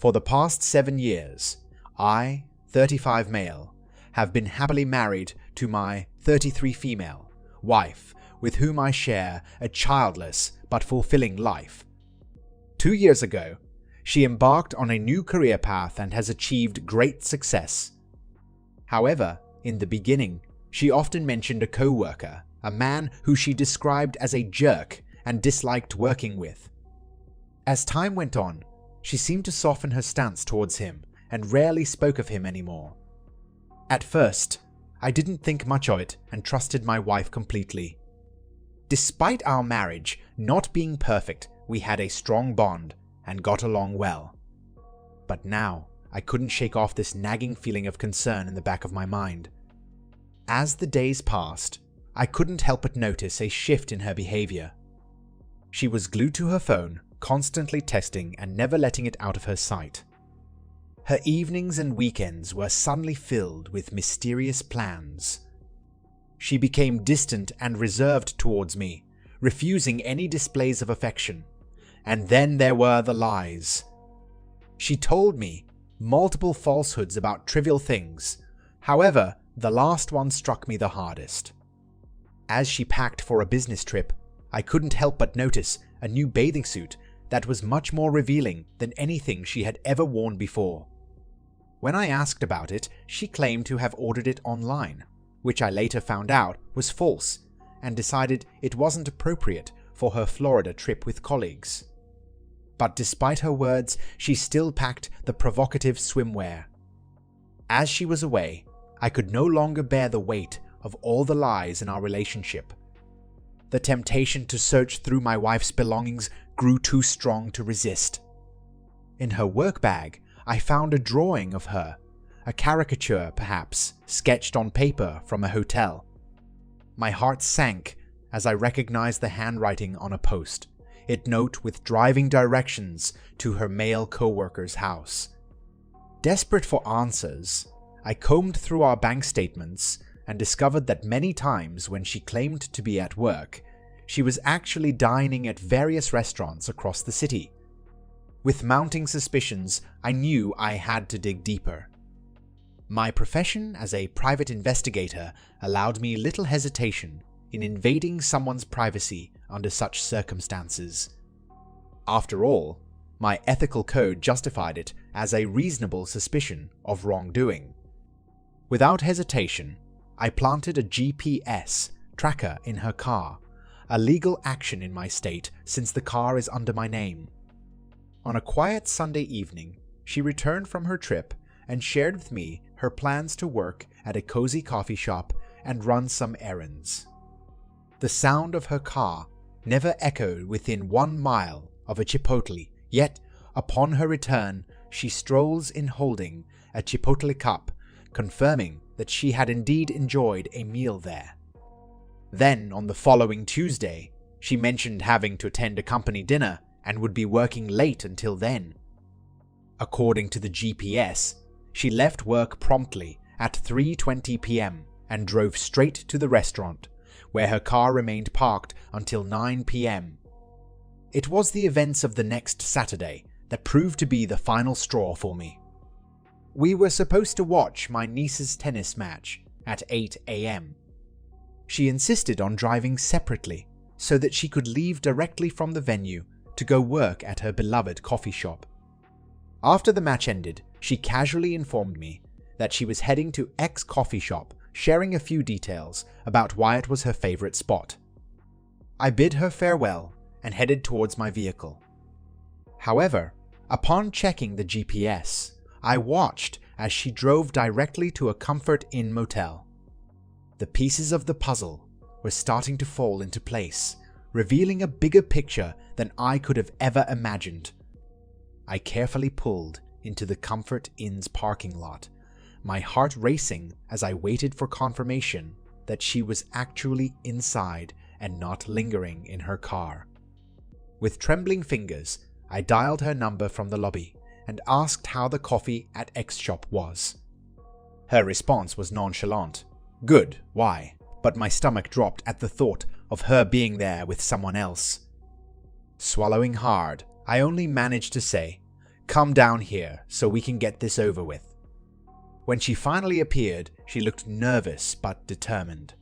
For the past 7 years, I, 35 male, have been happily married to my 33 female wife, with whom I share a childless but fulfilling life. 2 years ago, she embarked on a new career path and has achieved great success. However, in the beginning, she often mentioned a co-worker, a man who she described as a jerk and disliked working with. As time went on, she seemed to soften her stance towards him and rarely spoke of him anymore. At first, I didn't think much of it and trusted my wife completely. Despite our marriage not being perfect, we had a strong bond and got along well. But now, I couldn't shake off this nagging feeling of concern in the back of my mind. As the days passed, I couldn't help but notice a shift in her behavior. She was glued to her phone, constantly texting and never letting it out of her sight. Her evenings and weekends were suddenly filled with mysterious plans. She became distant and reserved towards me, refusing any displays of affection. And then there were the lies. She told me multiple falsehoods about trivial things. However, the last one struck me the hardest. As she packed for a business trip, I couldn't help but notice a new bathing suit that was much more revealing than anything she had ever worn before. When I asked about it, she claimed to have ordered it online, which I later found out was false, and decided it wasn't appropriate for her Florida trip with colleagues. But despite her words, she still packed the provocative swimwear. As she was away, I could no longer bear the weight of all the lies in our relationship. The temptation to search through my wife's belongings grew too strong to resist. In her work bag, I found a drawing of her, a caricature perhaps, sketched on paper from a hotel. My heart sank as I recognized the handwriting on a post, it note with driving directions to her male co-worker's house. Desperate for answers, I combed through our bank statements and discovered that many times when she claimed to be at work, she was actually dining at various restaurants across the city. With mounting suspicions, I knew I had to dig deeper. My profession as a private investigator allowed me little hesitation in invading someone's privacy under such circumstances. After all, my ethical code justified it as a reasonable suspicion of wrongdoing. Without hesitation, I planted a GPS tracker in her car, a legal action in my state since the car is under my name. On a quiet Sunday evening, she returned from her trip and shared with me her plans to work at a cozy coffee shop and run some errands. The sound of her car never echoed within 1 mile of a Chipotle, yet upon her return she strolls in holding a Chipotle cup, confirming that she had indeed enjoyed a meal there. Then, on the following Tuesday, she mentioned having to attend a company dinner and would be working late until then. According to the GPS, she left work promptly at 3:20 p.m. and drove straight to the restaurant, where her car remained parked until 9 p.m. It was the events of the next Saturday that proved to be the final straw for me. We were supposed to watch my niece's tennis match at 8 a.m. She insisted on driving separately so that she could leave directly from the venue to go work at her beloved coffee shop. After the match ended, she casually informed me that she was heading to X coffee shop, sharing a few details about why it was her favorite spot. I bid her farewell and headed towards my vehicle. However, upon checking the GPS, I watched as she drove directly to a Comfort Inn motel. The pieces of the puzzle were starting to fall into place, revealing a bigger picture than I could have ever imagined. I carefully pulled into the Comfort Inn's parking lot, my heart racing as I waited for confirmation that she was actually inside and not lingering in her car. With trembling fingers, I dialed her number from the lobby and asked how the coffee at X shop was. Her response was nonchalant. Good, why? But my stomach dropped at the thought of her being there with someone else. Swallowing hard, I only managed to say, Come down here so we can get this over with." When she finally appeared, she looked nervous but determined.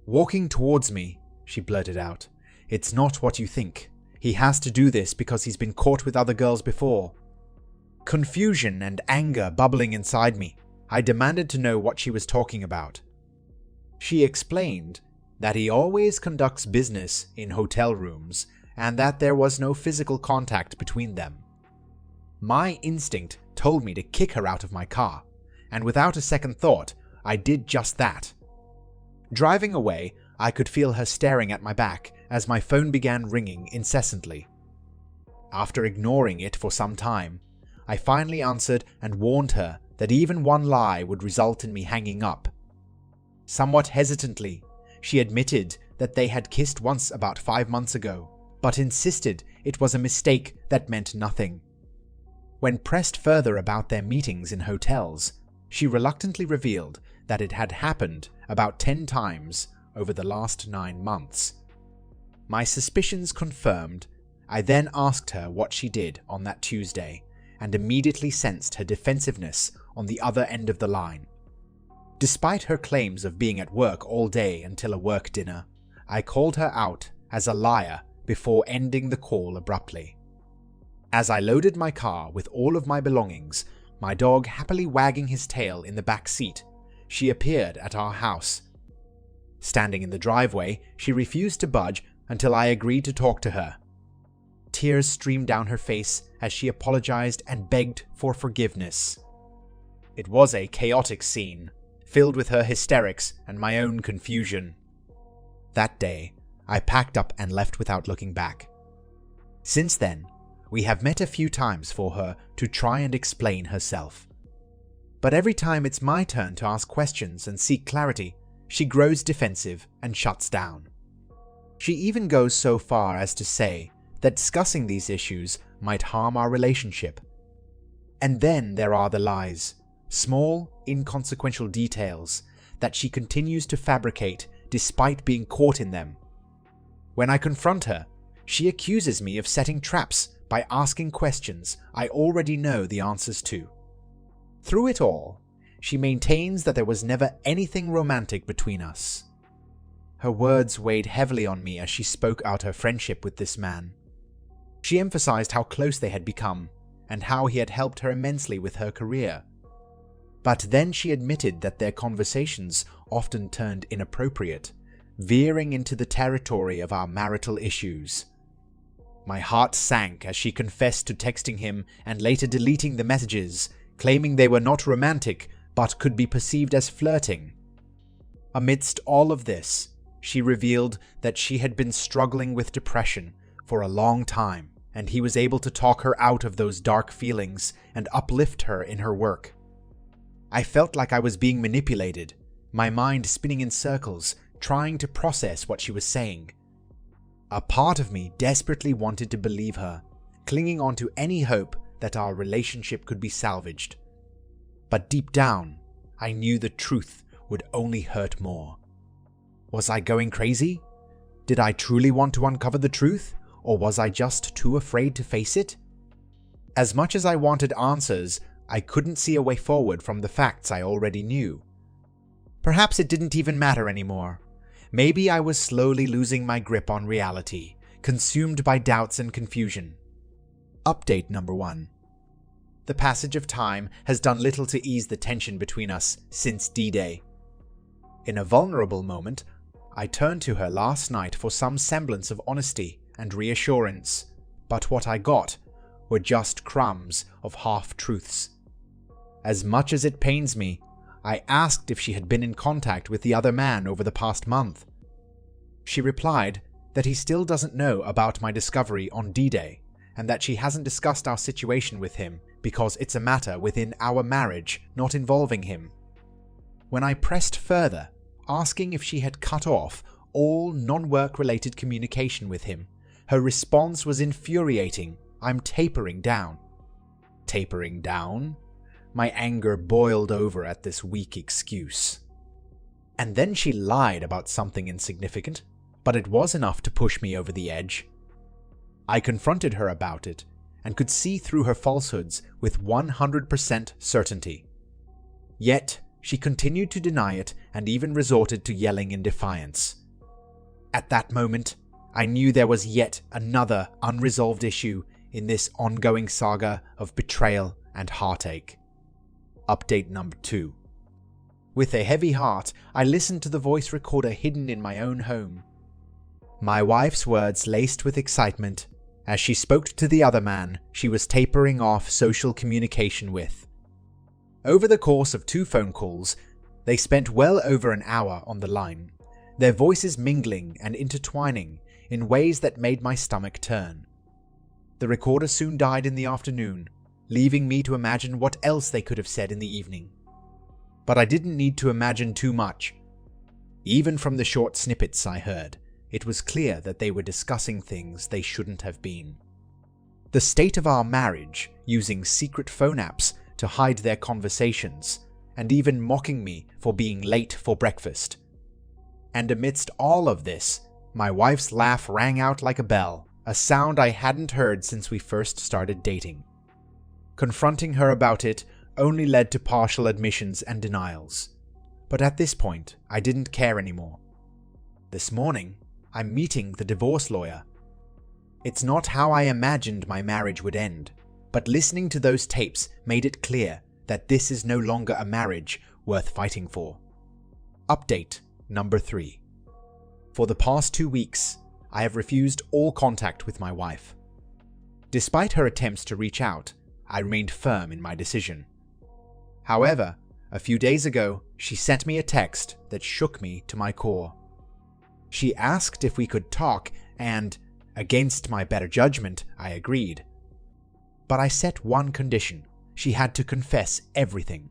"Walking towards me," she blurted out. "It's not what you think. He has to do this because he's been caught with other girls before." Confusion and anger bubbling inside me, I demanded to know what she was talking about. She explained that he always conducts business in hotel rooms and that there was no physical contact between them. My instinct told me to kick her out of my car, and without a second thought, I did just that. Driving away, I could feel her staring at my back as my phone began ringing incessantly. After ignoring it for some time, I finally answered and warned her that even one lie would result in me hanging up. Somewhat hesitantly, she admitted that they had kissed once about 5 months ago, but insisted it was a mistake that meant nothing. When pressed further about their meetings in hotels, she reluctantly revealed that it had happened about 10 times over the last 9 months. My suspicions confirmed, I then asked her what she did on that Tuesday and immediately sensed her defensiveness on the other end of the line. Despite her claims of being at work all day until a work dinner, I called her out as a liar before ending the call abruptly. As I loaded my car with all of my belongings, my dog happily wagging his tail in the back seat, she appeared at our house. Standing in the driveway, she refused to budge until I agreed to talk to her. Tears streamed down her face as she apologized and begged for forgiveness. It was a chaotic scene, filled with her hysterics and my own confusion. That day, I packed up and left without looking back. Since then, we have met a few times for her to try and explain herself. But every time it's my turn to ask questions and seek clarity, she grows defensive and shuts down. She even goes so far as to say that discussing these issues might harm our relationship. And then there are the lies, small, inconsequential details that she continues to fabricate despite being caught in them. When I confront her, she accuses me of setting traps by asking questions I already know the answers to. Through it all, she maintains that there was never anything romantic between us. Her words weighed heavily on me as she spoke out her friendship with this man. She emphasized how close they had become and how he had helped her immensely with her career. But then she admitted that their conversations often turned inappropriate, veering into the territory of our marital issues. My heart sank as she confessed to texting him and later deleting the messages, claiming they were not romantic but could be perceived as flirting. Amidst all of this, she revealed that she had been struggling with depression for a long time, and he was able to talk her out of those dark feelings and uplift her in her work. I felt like I was being manipulated, my mind spinning in circles, trying to process what she was saying. A part of me desperately wanted to believe her, clinging on to any hope that our relationship could be salvaged. But deep down, I knew the truth would only hurt more. Was I going crazy? Did I truly want to uncover the truth, or was I just too afraid to face it? As much as I wanted answers, I couldn't see a way forward from the facts I already knew. Perhaps it didn't even matter anymore. Maybe I was slowly losing my grip on reality, consumed by doubts and confusion. Update number 1. The passage of time has done little to ease the tension between us since D-Day. In a vulnerable moment, I turned to her last night for some semblance of honesty and reassurance, but what I got were just crumbs of half-truths. As much as it pains me, I asked if she had been in contact with the other man over the past month. She replied that he still doesn't know about my discovery on D-Day, and that she hasn't discussed our situation with him because it's a matter within our marriage, not involving him. When I pressed further, asking if she had cut off all non-work related communication with him, her response was infuriating. I'm tapering down. Tapering down? My anger boiled over at this weak excuse. And then she lied about something insignificant, but it was enough to push me over the edge. I confronted her about it, and could see through her falsehoods with 100% certainty. Yet, she continued to deny it and even resorted to yelling in defiance. At that moment, I knew there was yet another unresolved issue in this ongoing saga of betrayal and heartache. Update number 2. With a heavy heart, I listened to the voice recorder hidden in my own home. My wife's words laced with excitement as she spoke to the other man she was tapering off social communication with. Over the course of 2 phone calls, they spent well over an hour on the line, their voices mingling and intertwining in ways that made my stomach turn. The recorder soon died in the afternoon, leaving me to imagine what else they could have said in the evening. But I didn't need to imagine too much. Even from the short snippets I heard, it was clear that they were discussing things they shouldn't have been. The state of our marriage, using secret phone apps to hide their conversations, and even mocking me for being late for breakfast. And amidst all of this, my wife's laugh rang out like a bell, a sound I hadn't heard since we first started dating. Confronting her about it only led to partial admissions and denials. But at this point, I didn't care anymore. This morning, I'm meeting the divorce lawyer. It's not how I imagined my marriage would end, but listening to those tapes made it clear that this is no longer a marriage worth fighting for. Update number 3. For the past 2 weeks, I have refused all contact with my wife. Despite her attempts to reach out, I remained firm in my decision. However, a few days ago, she sent me a text that shook me to my core. She asked if we could talk and, against my better judgment, I agreed. But I set one condition: she had to confess everything.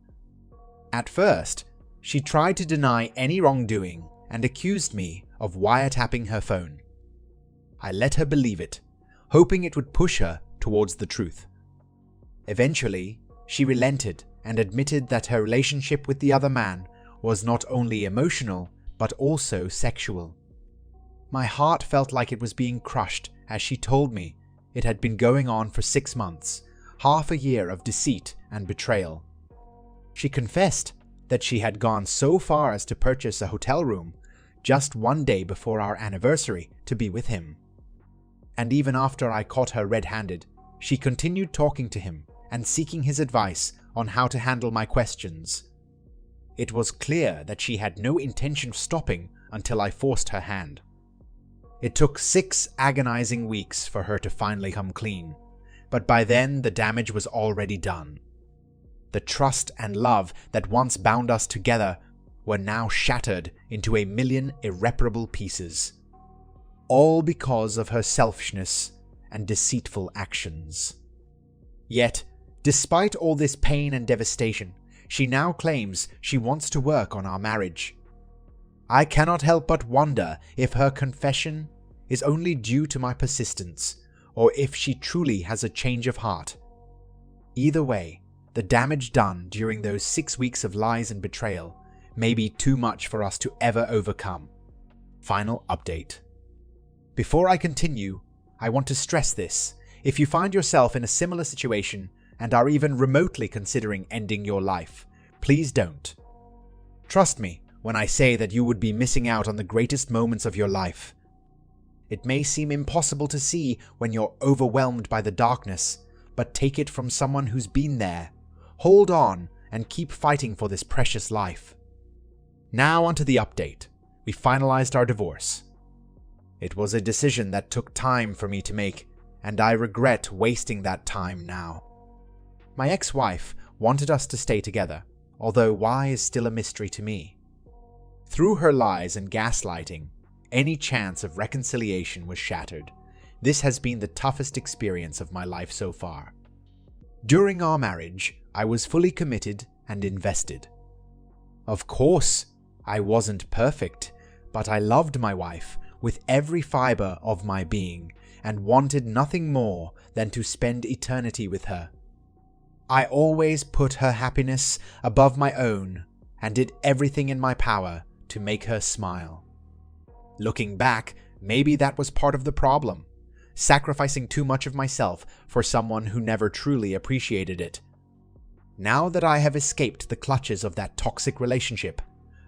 At first, she tried to deny any wrongdoing and accused me of wiretapping her phone. I let her believe it, hoping it would push her towards the truth. Eventually, she relented and admitted that her relationship with the other man was not only emotional, but also sexual. My heart felt like it was being crushed as she told me it had been going on for 6 months, half a year of deceit and betrayal. She confessed that she had gone so far as to purchase a hotel room just 1 day before our anniversary to be with him. And even after I caught her red-handed, she continued talking to him and seeking his advice on how to handle my questions. It was clear that she had no intention of stopping until I forced her hand. It took 6 agonizing weeks for her to finally come clean, but by then the damage was already done. The trust and love that once bound us together were now shattered into a million irreparable pieces. All because of her selfishness and deceitful actions. Yet, despite all this pain and devastation, she now claims she wants to work on our marriage. I cannot help but wonder if her confession is only due to my persistence, or if she truly has a change of heart. Either way, the damage done during those 6 weeks of lies and betrayal may be too much for us to ever overcome. Final update. Before I continue, I want to stress this. If you find yourself in a similar situation and are even remotely considering ending your life, please don't. Trust me when I say that you would be missing out on the greatest moments of your life. It may seem impossible to see when you're overwhelmed by the darkness, but take it from someone who's been there. Hold on and keep fighting for this precious life. Now onto the update. We finalized our divorce. It was a decision that took time for me to make, and I regret wasting that time now. My ex-wife wanted us to stay together, although why is still a mystery to me. Through her lies and gaslighting, any chance of reconciliation was shattered. This has been the toughest experience of my life so far. During our marriage, I was fully committed and invested. Of course, I wasn't perfect, but I loved my wife with every fiber of my being and wanted nothing more than to spend eternity with her. I always put her happiness above my own and did everything in my power to make her smile. Looking back, maybe that was part of the problem. sacrificing too much of myself for someone who never truly appreciated it. Now that I have escaped the clutches of that toxic relationship,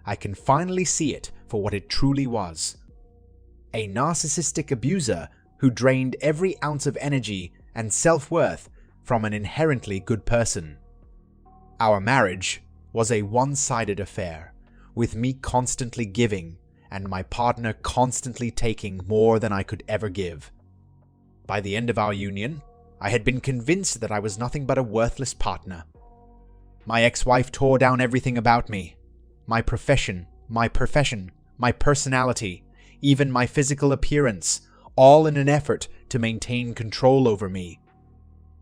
I can finally see it for what it truly was. A narcissistic abuser who drained every ounce of energy and self-worth from an inherently good person. Our marriage was a one-sided affair, with me constantly giving and my partner constantly taking more than I could ever give. By the end of our union, I had been convinced that I was nothing but a worthless partner. My ex-wife tore down everything about me. My profession, my personality, even my physical appearance, all in an effort to maintain control over me.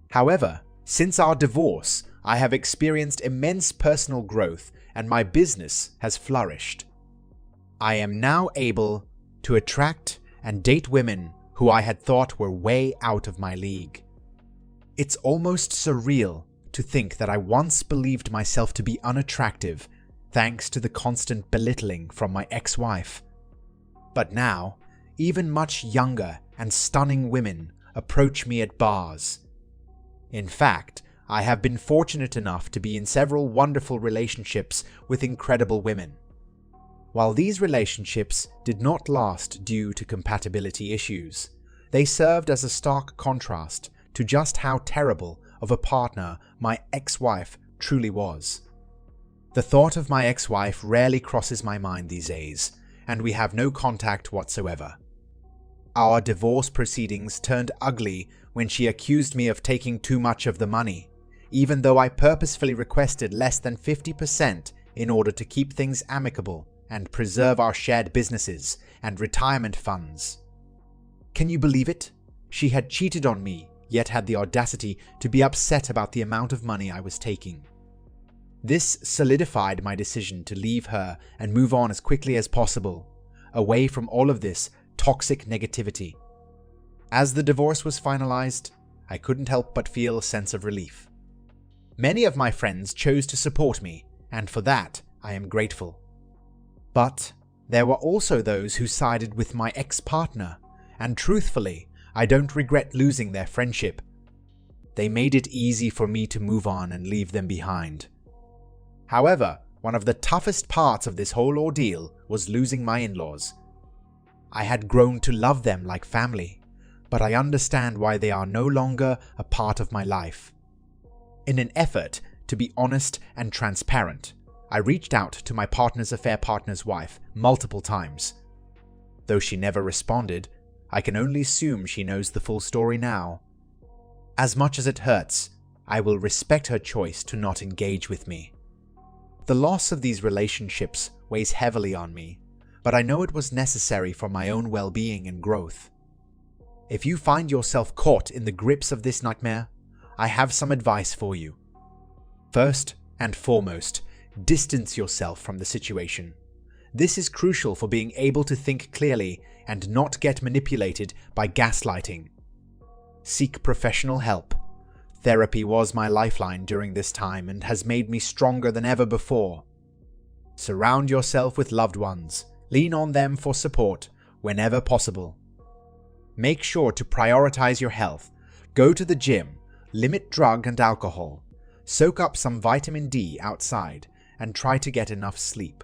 However, since our divorce, I have experienced immense personal growth and my business has flourished. I am now able to attract and date women who I had thought were way out of my league. It's almost surreal to think that I once believed myself to be unattractive thanks to the constant belittling from my ex-wife. But now, even much younger and stunning women approach me at bars. In fact, I have been fortunate enough to be in several wonderful relationships with incredible women. While these relationships did not last due to compatibility issues, they served as a stark contrast to just how terrible of a partner my ex-wife truly was. The thought of my ex-wife rarely crosses my mind these days, and we have no contact whatsoever. Our divorce proceedings turned ugly when she accused me of taking too much of the money, even though I purposefully requested less than 50% in order to keep things amicable and preserve our shared businesses and retirement funds. Can you believe it? She had cheated on me, yet had the audacity to be upset about the amount of money I was taking. This solidified my decision to leave her and move on as quickly as possible, away from all of this toxic negativity. As the divorce was finalized, I couldn't help but feel a sense of relief. Many of my friends chose to support me, and for that I am grateful. But there were also those who sided with my ex-partner, and truthfully, I don't regret losing their friendship. They made it easy for me to move on and leave them behind. However, one of the toughest parts of this whole ordeal was losing my in-laws. I had grown to love them like family, but I understand why they are no longer a part of my life. In an effort to be honest and transparent, I reached out to my partner's affair partner's wife multiple times. Though she never responded, I can only assume she knows the full story now. As much as it hurts, I will respect her choice to not engage with me. The loss of these relationships weighs heavily on me, but I know it was necessary for my own well-being and growth. If you find yourself caught in the grips of this nightmare, I have some advice for you. First and foremost, distance yourself from the situation. This is crucial for being able to think clearly and not get manipulated by gaslighting. Seek professional help. Therapy was my lifeline during this time and has made me stronger than ever before. Surround yourself with loved ones. Lean on them for support whenever possible. Make sure to prioritize your health. Go to the gym. Limit drug and alcohol. Soak up some vitamin D outside and try to get enough sleep.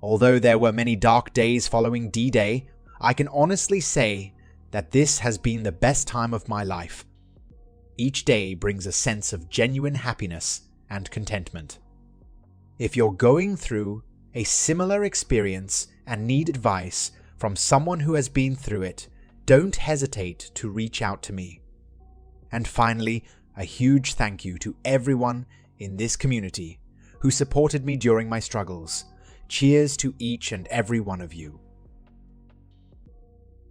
Although there were many dark days following D-Day, I can honestly say that this has been the best time of my life. Each day brings a sense of genuine happiness and contentment. If you're going through a similar experience and need advice from someone who has been through it, don't hesitate to reach out to me. And finally, a huge thank you to everyone in this community who supported me during my struggles. Cheers to each and every one of you.